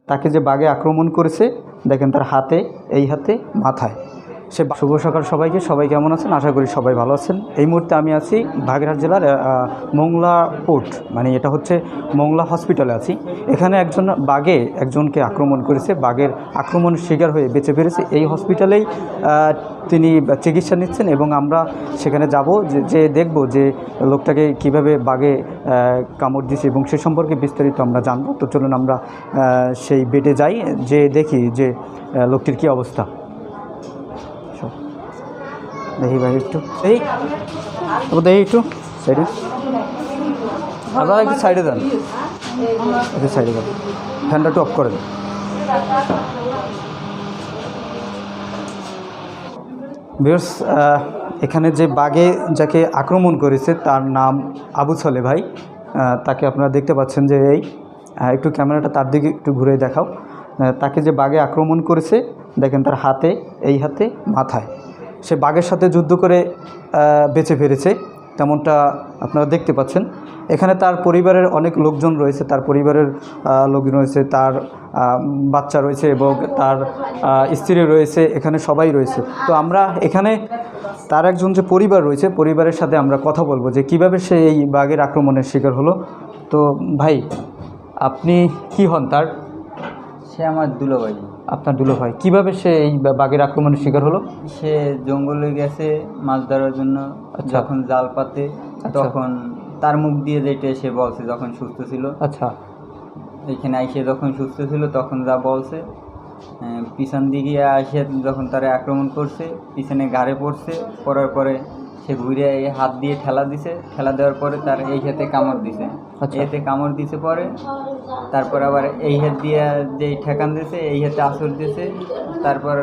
তাকে যে বাঘে আক্রমণ করেছে দেখেন তার হাতে, এই হাতে, মাথায়। সে শুভ সকাল সবাইকে। সবাই কেমন আছেন? আশা করি সবাই ভালো আছেন। এই মুহূর্তে আমি আছি বাগেরহাট জেলার মোংলা পোর্ট, মানে এটা হচ্ছে মোংলা হসপিটালে আছি। এখানে একজন বাঘে একজনকে আক্রমণ করেছে, বাঘের আক্রমণের শিকার হয়ে বেঁচে ফিরেছে। এই হসপিটালেই তিনি চিকিৎসা নিচ্ছেন এবং আমরা সেখানে যাব, যে দেখব যে লোকটাকে কিভাবে বাঘে কামড় দিয়েছে এবং সে সম্পর্কে বিস্তারিত আমরা জানবো। তো চলুন আমরা সেই বেডে যাই, যে দেখি যে লোকটির কী অবস্থা। দেখি ভাই একটু, এই দেখি একটু সাইডে, আপনারা একটু সাইডে যান, একটু সাইডে যান, ফ্যানটা একটু অফ করে দেন। ভিউয়ার্স, এখানে যে বাঘে যাকে আক্রমণ করেছে তার নাম আবু ছলে ভাই। তাকে আপনারা দেখতে পাচ্ছেন যে এই একটু ক্যামেরাটা তার দিকে একটু ঘুরে দেখাও। তাকে যে বাঘে আক্রমণ করেছে দেখেন তার হাতে, এই হাতে, মাথায়। সে বাঘের সাথে যুদ্ধ করে বেঁচে ফিরেছে, তেমনটা আপনারা দেখতে পাচ্ছেন। এখানে তার পরিবারের অনেক লোকজন রয়েছে, তার পরিবারের লোকজন রয়েছে, তার বাচ্চা রয়েছে এবং তার স্ত্রী রয়েছে, এখানে সবাই রয়েছে। তো আমরা এখানে তার একজন যে পরিবার রয়েছে, পরিবারের সাথে আমরা কথা বলবো যে কিভাবে সে এই বাঘের আক্রমণের শিকার হলো। তো ভাই, আপনি কি হন তার? সে আমার দুলাভাই। আপনার দুলাভাই। কিভাবে সে এই বাঘের আক্রমণের শিকার হলো? সে জঙ্গলে গেছে মাছ ধরার জন্য। যখন জাল পাতে তখন তার মুখ দিয়ে যেটা সে বলছে যখন সুস্থ ছিল। আচ্ছা, এখানে আইসে যখন সুস্থ ছিল তখন যা বলছে, পিছন দিকে আসে যখন তারা আক্রমণ করছে, পিছনে ঘাড়ে পড়ছে, পড়ার পরে সে ঘুরে হাত দিয়ে ঠেলা দিছে, ঠেলা দেওয়ার পরে তার এই হাতে কামড় দিছে। এতে কামড় দিছে পরে তারপর আবার এই হাত দিয়ে যেই ঠেকান দিছে, এই হাতে আসর দিছে, তারপর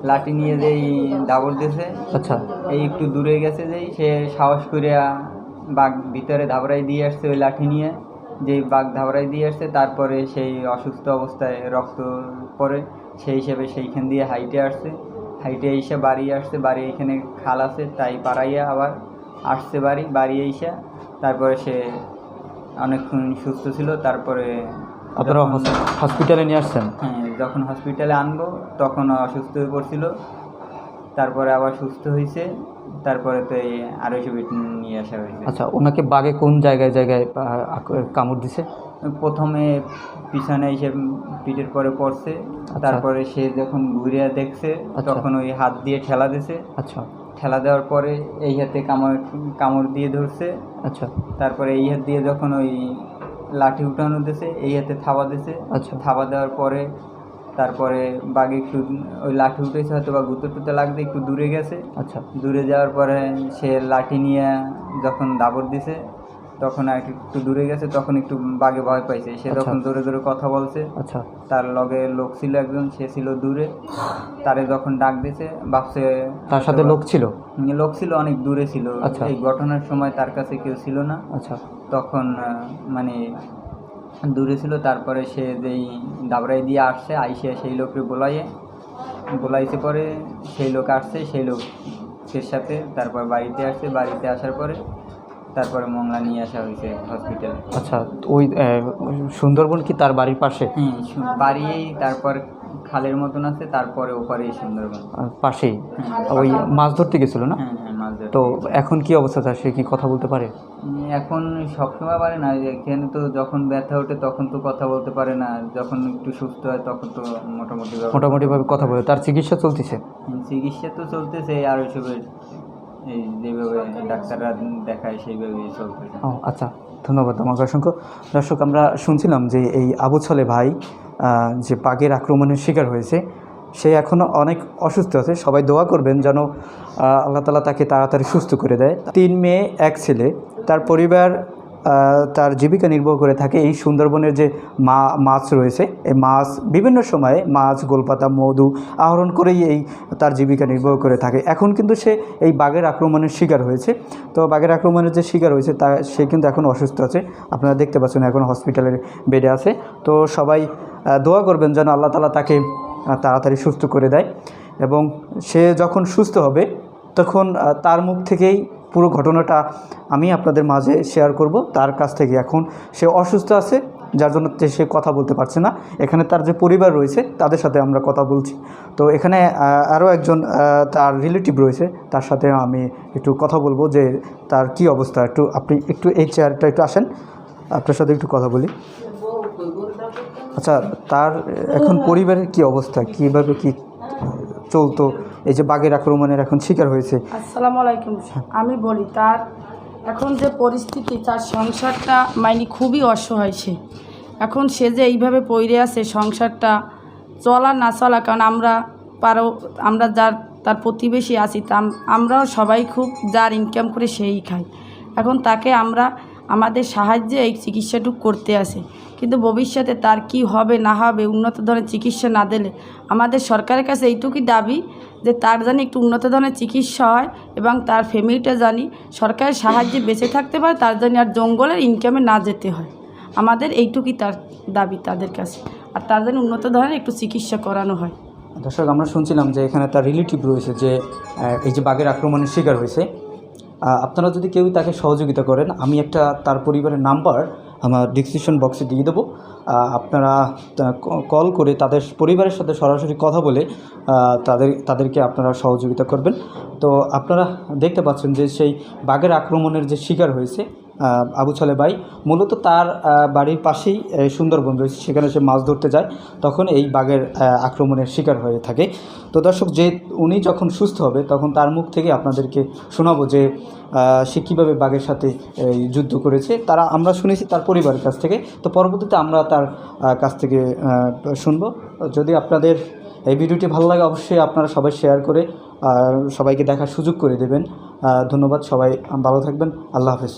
লাঠি নিয়ে যেই দাবড় দিছে। আচ্ছা, এই একটু দূরে গেছে যেই সে সাহস করিয়া বাঘ ভিতরে ধাবড়াই দিয়ে আসছে ওই লাঠি নিয়ে। যেই বাঘ ধাবড়াই দিয়ে আসছে তারপরে সেই অসুস্থ অবস্থায় রক্ত পড়ে, সেই হিসেবে সেইখান দিয়ে হাইটে আসছে, হাইটে এসে বাড়ি আসছে। বাড়ি এখানে খাল আছে তাই পাড়াইয়া আবার আসছে বাড়ি এসে। তারপরে সে অনেকক্ষণ সুস্থ ছিল। তারপরে আপনারা হসপিটালে নিয়ে আসছেন? হ্যাঁ, যখন হসপিটালে আনবো তখন অসুস্থ হয়ে পড়ছিল, তারপরে আবার সুস্থ হয়েছে। তারপরে তো এই 250 ফিট নিয়ে আসা হয়েছে। আচ্ছা, ওনাকে বাঘে কোন জায়গায় জায়গায় কামড় দিছে? প্রথমে পিছনে এসে পিঠের পরে পড়ছে, তারপরে সে যখন ঘুরে দেখছে তখন ওই হাত দিয়ে ঠেলা দিছে। আচ্ছা, ঠেলা দেওয়ার পরে এই হাতে কামড় দিয়ে ধরছে। আচ্ছা, তারপরে এই হাত দিয়ে যখন ওই লাঠি উঠানো দিছে, এই হাতে থাবা দিছে। আচ্ছা, থাবা দেওয়ার পরে তারপরে বাঘ একটু ওই লাঠি উঠেছে, হয়তো বা গুঁতো টুতে লাগতে একটু দূরে গেছে। আচ্ছা, দূরে যাওয়ার পরে সে লাঠি নিয়ে যখন দাবড় দিছে তখন আর একটু দূরে গেছে, তখন একটু বাঘে ভয় পাইছে। সে তখন দূরে দূরে কথা বলছে। আচ্ছা, তার লগে লোক ছিল একজন, সে ছিল দূরে। তারে যখন ডাক দিছে ভাবছে তার সাথে লোক ছিল? লোক ছিল, অনেক দূরে ছিল। এই ঘটনার সময় তার কাছে কেউ ছিল না। আচ্ছা, তখন মানে দূরে ছিল। তারপরে সে যেই দাবড়াই দিয়ে আসছে, আইসে সেই লোককে বলাইছে পরে সেই লোক আসছে, সেই লোকের সাথে তারপর বাড়িতে আসছে। বাড়িতে আসার পরে তারপরে মোংলা নিয়ে আসা হয়েছে হসপিটালে। আচ্ছা, ওই সুন্দরবন কি তার বাড়ির পাশে? হ্যাঁ, বাড়িয়েই তারপর খালের মতন আছে, তারপরে ওপারেই সুন্দরবন পাশেই। ওই মাছ ধরতে গেছিল না? হ্যাঁ হ্যাঁ, মাছ ধরতে। তো এখন কি অবস্থা তার? সে কি কথা বলতে পারে? এখন সবসময় পারে না, এখানে তো যখন ব্যথা ওঠে তখন তো কথা বলতে পারে না, যখন একটু সুস্থ হয় তখন তো মোটামুটিভাবে কথা বলে। তার চিকিৎসা চলতেছে? চিকিৎসা তো চলতেছে, আর ওইসবের এই যেভাবে ডাক্তাররা দেখায় সেইভাবেই চলতেছে। ও আচ্ছা, ধন্যবাদ আমাকে অসংখ্য। দর্শক, আমরা শুনছিলাম যে এই আবু ছলে ভাই যে বাঘের আক্রমণের শিকার হয়েছে, সে এখনও অনেক অসুস্থ আছে। সবাই দোয়া করবেন যেন আল্লাহ তাআলা তাকে তাড়াতাড়ি সুস্থ করে দেয়। 3 মেয়ে 1 ছেলে। তার পরিবার তার জীবিকা নির্বাহ করে থাকে এই সুন্দরবনের যে মাছ রয়েছে, এই মাছ বিভিন্ন সময়ে মাছ, গোলপাতা, মধু আহরণ করেই তার জীবিকা নির্বাহ করে থাকে। এখন কিন্তু সে এই বাঘের আক্রমণের শিকার হয়েছে। তো বাঘের আক্রমণের যে শিকার হয়েছে সে কিন্তু এখন অসুস্থ আছে, আপনারা দেখতে পাচ্ছেন এখন হসপিটালের বেডে আছে। তো সবাই দোয়া করবেন যেন আল্লাহ তাআলা তাকে তাড়াতাড়ি সুস্থ করে দেয়, এবং সে যখন সুস্থ হবে তখন তার মুখ থেকেই পুরো ঘটনাটা আমি আপনাদের মাঝে শেয়ার করব। তার কাছ থেকে এখন সে অসুস্থ আছে, যার জন্য সে কথা বলতে পারছে না। এখানে তার যে পরিবার রয়েছে তাদের সাথে আমরা কথা বলছি। তো এখানে আরও একজন তার রিলেটিভ রয়েছে, তার সাথে আমি একটু কথা বলবো যে তার কি অবস্থা। আপনি একটু এই চেয়ারটা একটু আসেন, আপনার সাথে একটু কথা বলি। আচ্ছা, তার এখন পরিবারের কি অবস্থা, কীভাবে কি চলতো, এই যে বাঘের আক্রমণের এখন শিকার হয়েছে? আসসালামু আলাইকুম। আমি বলি, তার এখন যে পরিস্থিতি, তার সংসারটা মানে খুবই অসহায়। সে এখন সে যে এইভাবে পড়ে আছে, সংসারটা চলা না চলা, কারণ আমরা যার তার প্রতিবেশী আছি, তা আমরাও সবাই খুব যার ইনকাম করে সেই খাই। এখন তাকে আমরা আমাদের সাহায্যে এই চিকিৎসাটুকু করতে আসি, কিন্তু ভবিষ্যতে তার কি হবে না হবে, উন্নত ধরনের চিকিৎসা না দিলে আমাদের সরকারের কাছে এইটুকুই দাবি যে তার জানি একটু উন্নত ধরনের চিকিৎসা হয় এবং তার ফ্যামিলিটা জানি সরকারের সাহায্যে বেঁচে থাকতে পারে, তার জন্য আর জঙ্গলের ইনকামে না যেতে হয়। আমাদের এইটুকুই তার দাবি তাদের কাছে, আর তার জন্য উন্নত ধরনের একটু চিকিৎসা করানো হয়। দর্শক, আমরা শুনছিলাম যে এখানে তার রিলেটিভ রয়েছে যে এই যে বাঘের আক্রমণের শিকার হয়েছে। আপনারা যদি কেউ তাকে সহযোগিতা করেন, আমি একটা তার পরিবারের নাম্বার আমার ডিসক্রিপশন বক্সে দিয়ে দেবো। আপনারা কল করে তাদের পরিবারের সাথে সরাসরি কথা বলে তাদেরকে আপনারা সহযোগিতা করবেন। তো আপনারা দেখতে পাচ্ছেন যে সেই বাঘের আক্রমণের যে শিকার হয়েছে আবু ছলে ভাই, মূলত তার বাড়ির পাশেই সুন্দরবন রয়েছে, সেখানে সে মাছ ধরতে যায়, তখন এই বাঘের আক্রমণের শিকার হয়ে থাকে। তো দর্শক, যে উনি যখন সুস্থ হবে তখন তার মুখ থেকে আপনাদেরকে শোনাবো যে সে কীভাবে বাঘের সাথে যুদ্ধ করেছে। আমরা শুনেছি তার পরিবারের কাছ থেকে, তো পরবর্তীতে আমরা তার কাছ থেকে শুনবো। যদি আপনাদের এই ভিডিওটি ভালো লাগে, অবশ্যই আপনারা সবাই শেয়ার করে সবাইকে দেখার সুযোগ করে দেবেন। ধন্যবাদ, সবাই ভালো থাকবেন। আল্লাহ হাফেজ।